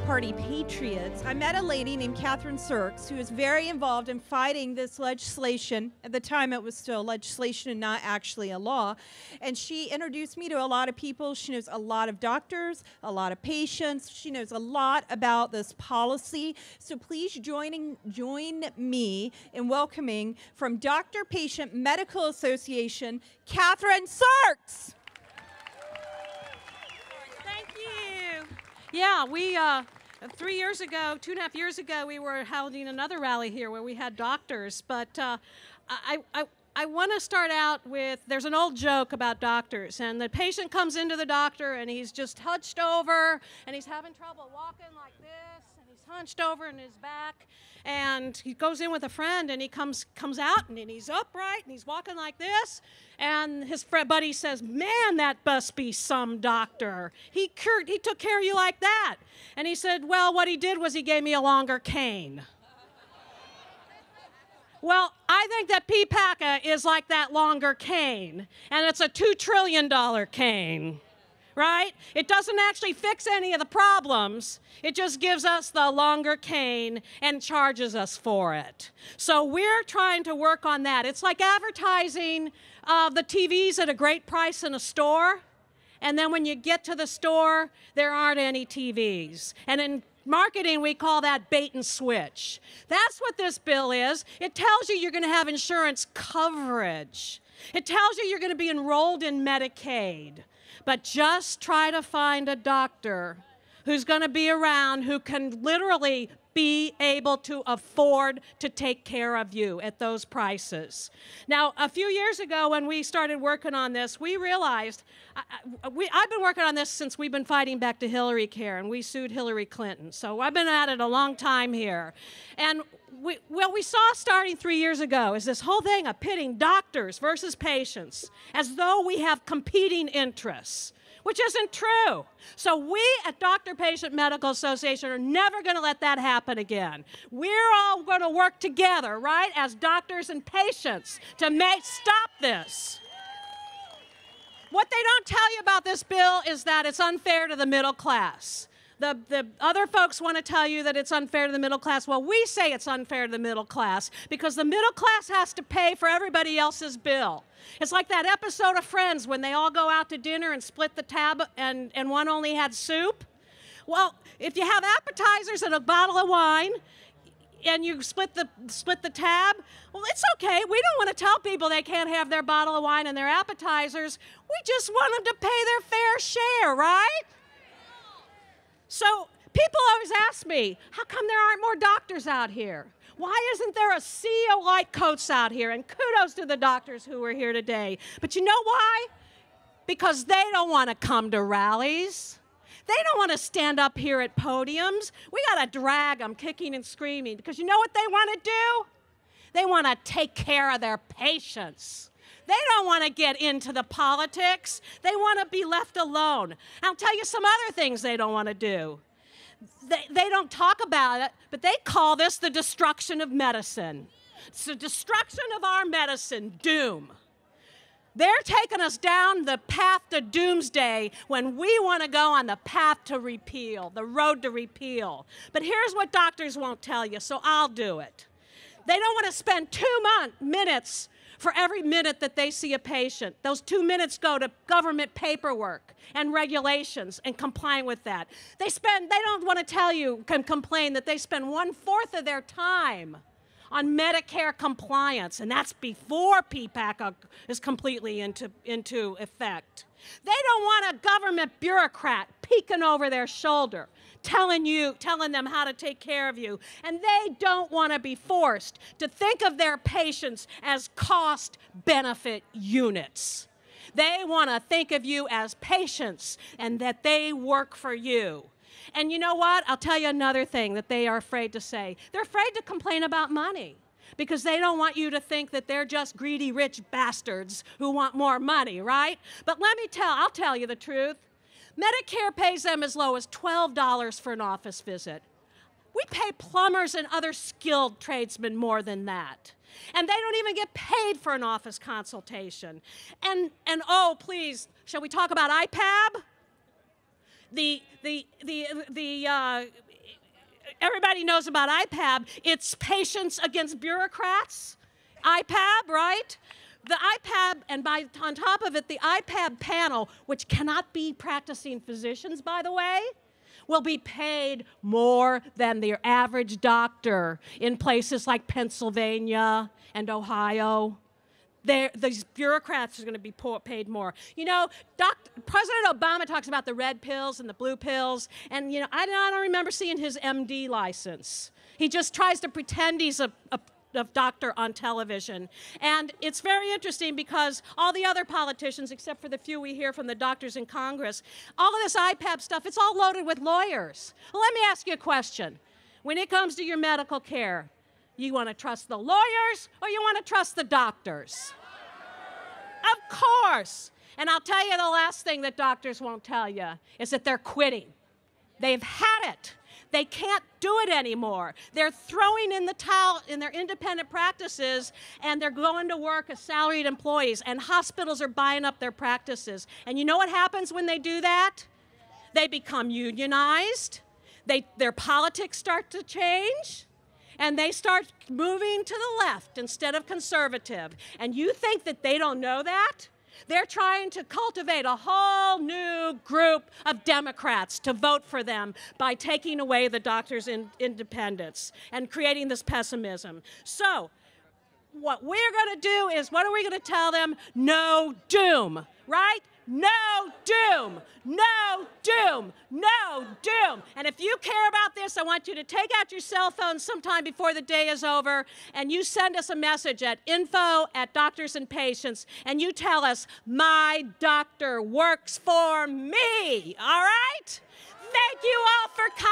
Party Patriots, I met a lady named Kathryn Serkes who is very involved in fighting this legislation. At the time, it was still legislation and not actually a law. And she introduced me to a lot of people. She knows a lot of doctors, a lot of patients. She knows a lot about this policy. So please join me in welcoming from Doctor Patient Medical Association, Kathryn Serkes. Yeah, we, 3 years ago, 2.5 years ago, we were holding another rally here where we had doctors. But I want to start out with, there's an old joke about doctors. And the patient comes into the doctor and he's just hunched over and he's having trouble walking like this. And he's hunched over in his back. And he goes in with a friend and he comes out and he's upright and he's walking like this. And his buddy says, "Man, that must be some doctor. He took care of you like that." And he said, "Well, what he did was he gave me a longer cane." Well, I think that PPACA is like that longer cane, and it's a $2 trillion cane, right? It doesn't actually fix any of the problems. It just gives us the longer cane and charges us for it. So we're trying to work on that. It's like advertising the TVs at a great price in a store, and then when you get to the store, there aren't any TVs. And in marketing, we call that bait and switch. That's what this bill is. It tells you you're going to have insurance coverage. It tells you you're going to be enrolled in Medicaid. But just try to find a doctor who's going to be around who can literally be able to afford to take care of you at those prices. Now, a few years ago when we started working on this, we realized, I've been working on this since we've been fighting back to Hillary Care, and we sued Hillary Clinton. So I've been at it a long time here. And what we saw starting 3 years ago is this whole thing of pitting doctors versus patients as though we have competing interests, which isn't true. So we at Doctor Patient Medical Association are never going to let that happen again. We're all going to work together, right, as doctors and patients to stop this. What they don't tell you about this bill is that it's unfair to the middle class. The other folks want to tell you that it's unfair to the middle class. Well, we say it's unfair to the middle class because the middle class has to pay for everybody else's bill. It's like that episode of Friends when they all go out to dinner and split the tab and one only had soup. Well, if you have appetizers and a bottle of wine and you split the tab, well, it's okay. We don't want to tell people they can't have their bottle of wine and their appetizers. We just want them to pay their fair share, right? So people always ask me, how come there aren't more doctors out here? Why isn't there a sea of light coats out here? And kudos to the doctors who are here today. But you know why? Because they don't want to come to rallies. They don't want to stand up here at podiums. We got to drag them kicking and screaming because you know what they want to do? They want to take care of their patients. They don't want to get into the politics. They want to be left alone. I'll tell you some other things they don't want to do. They don't talk about it, but they call this the destruction of medicine. It's the destruction of our medicine, doom. They're taking us down the path to doomsday when we want to go on the path to repeal, the road to repeal. But here's what doctors won't tell you, so I'll do it. They don't want to spend 2 minutes for every minute that they see a patient. Those 2 minutes go to government paperwork and regulations and complying with that. They don't want to tell you, complain that they spend 1/4 of their time on Medicare compliance, and that's before PPACA is completely into effect. They don't want a government bureaucrat peeking over their shoulder, telling them how to take care of you. And they don't want to be forced to think of their patients as cost-benefit units. They want to think of you as patients and that they work for you. And you know what? I'll tell you another thing that they are afraid to say. They're afraid to complain about money because they don't want you to think that they're just greedy rich bastards who want more money, right? But I'll tell you the truth. Medicare pays them as low as $12 for an office visit. We pay plumbers and other skilled tradesmen more than that. And they don't even get paid for an office consultation. And oh, please, shall we talk about IPAB? Everybody knows about IPAB. It's Patients Against Bureaucrats. IPAB, right? The IPAB, and on top of it, the IPAB panel, which cannot be practicing physicians, by the way, will be paid more than the average doctor in places like Pennsylvania and Ohio. These bureaucrats are going to be paid more. You know, President Obama talks about the red pills and the blue pills, and you know, I don't remember seeing his MD license. He just tries to pretend he's a doctor on television. And it's very interesting because all the other politicians, except for the few we hear from the doctors in Congress, all of this IPAB stuff, it's all loaded with lawyers. Well, let me ask you a question. When it comes to your medical care, you want to trust the lawyers or you want to trust the doctors? Of course. And I'll tell you the last thing that doctors won't tell you is that they're quitting. They've had it. They can't do it anymore. They're throwing in the towel in their independent practices, and they're going to work as salaried employees, and hospitals are buying up their practices. And you know what happens when they do that? They become unionized. Their politics start to change, and they start moving to the left instead of conservative. And you think that they don't know that? They're trying to cultivate a whole new group of Democrats to vote for them by taking away the doctors' independence and creating this pessimism. So what we're going to do is, what are we going to tell them? No doom, right? No doom, no doom, no doom. And if you care about this, I want you to take out your cell phone sometime before the day is over, and you send us a message at info@Doctors and Patients, and you tell us, my doctor works for me, all right? Thank you all for coming.